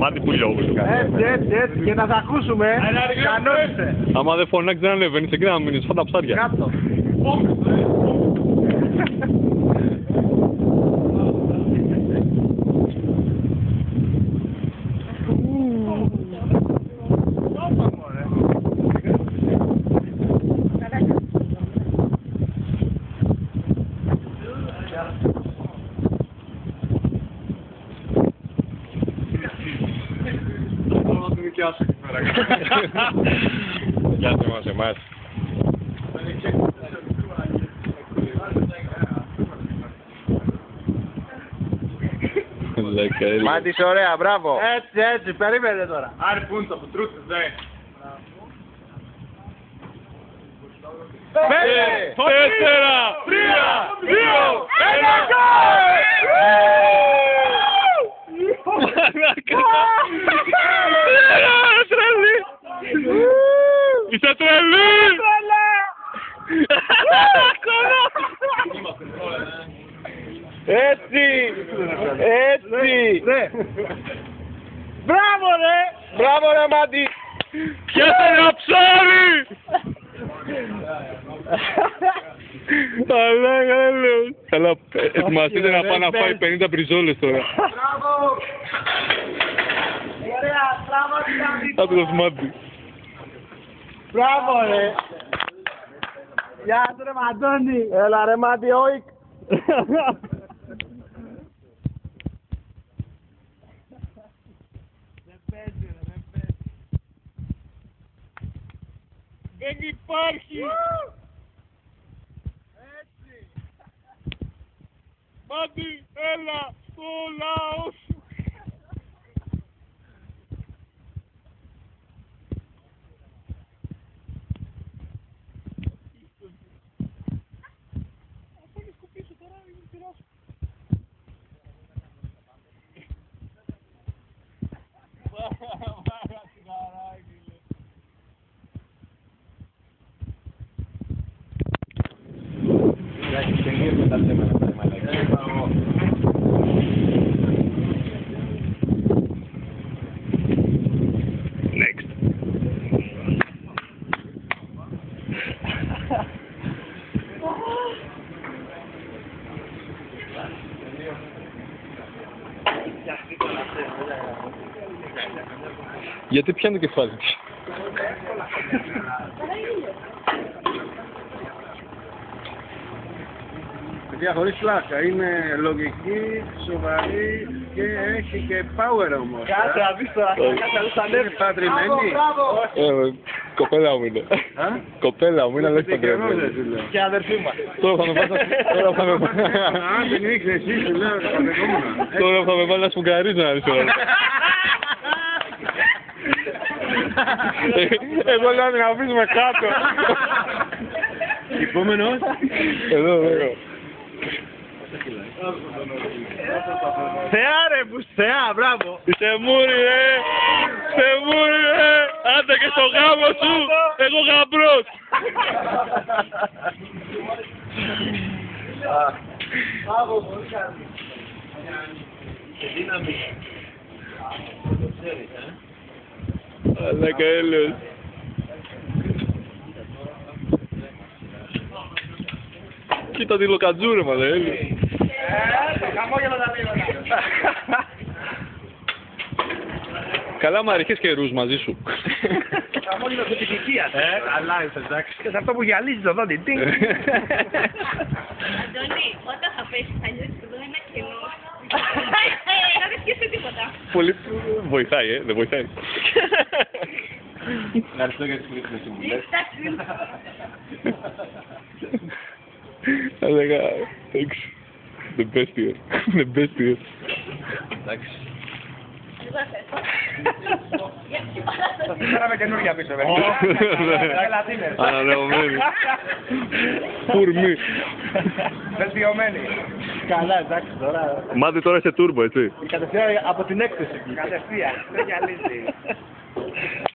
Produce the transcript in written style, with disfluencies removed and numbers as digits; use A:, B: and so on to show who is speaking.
A: Μάτι που λιώγους.
B: Έτσι, και να τα ακούσουμε. Κανόνισε.
A: Άμα δεν φωνάξεις δεν ανεβαίνεις, εκεί να μείνεις, φάτα ψάρια.
B: Κάτω.
A: Γεια σας εμάς.
C: Μάτις ωραία, μπράβο.
B: Έτσι, περίμενε τώρα.
D: Άρη πούντα, που τρούτες, δε.
A: 4, 3, 2, 1, τρελή! Είσαι τρελή!
C: Έτσι! Έτσι!
B: Μπράβο ρε!
C: Μπράβο ρε Μάτι!
A: Πιάσε ένα ψάρι! Αλλά καλώς. Καλά, ετοιμαστείτε να πάει να φάει 50 μπριζόλες τώρα.
B: Μπράβο! Ωραία, μπράβο
A: Θα το Μάτι.
B: Μπράβο ρε! Γεια σου ρε Μαντώνη!
C: Έλα ρε Μάτι, όικ!
A: Δεν υπάρχει!
B: Έτσι!
A: Μάτι, έλα στο λαό σου! Next. Γιατί πιάνει το κεφάλι της.
C: Παιδιά, χωρίς πλάκα, είναι λογική, σοβαρή και έχει και power όμως.
B: Κάτσε να δεις τώρα, κάτσε να δεις τα
C: Είναι
B: νεύη.
C: παντρεμένη.
A: Κοπέλα μου είναι. Κοπέλα μου είναι, αλλά έχει παντρεμένη.
B: Και αδερφή μας.
A: Τώρα θα με βάλει
C: Αν την ήξερε εσύ, σου λέω, τα παντρευόμουν.
A: Τώρα θα με βάλει να σφουγγαρίζω να δεις τώρα. Εγώ λέω να την αφήσουμε κάτω.
C: Επόμενος.
A: Εδώ, εδώ.
B: Θεά ρε που θεά, μπράβο.
A: Είσαι μούρι ρε! Είσαι μούρι ρε! Άντε και στο γάμο σου! Εγώ γαμπρός!
B: Μπράβο, πολύ καλή. Και δύναμη. Το ξέρεις,
A: Αλλά καλώς. Κοίτα τη λοκατζούρε μα λέει.
B: Το χαμόγελο τα μήλωνα.
A: Καλά μ' είχες καιρούς μαζί σου.
B: Χαμόγελο της επιτυχίας. Καλά είσαι, εντάξει. Και σε αυτό που γυαλίζει το δόντι.
E: Αντώνη, όταν θα πέσει θα νιώσεις εδώ ένα κενό. Να δεν πιέσαι τίποτα.
A: Πολύ βοηθάει, δεν βοηθάει.
C: Ευχαριστώ για τις χρήσιμες συμβουλές.
A: Θα λέγα, εντάξει, the best year, the best year.
C: Εντάξει.
B: Φέραμε καινούργια πίσω, βέβαια.
A: Ανανεωμένη. Φουρμή.
B: Βελτιωμένη. Καλά, εντάξει τώρα.
A: Μάτι τώρα είσαι τούρμπο, έτσι.
B: Κατευθείαν από την έκθεση. Κατευθείαν. Δεν γυαλίζει.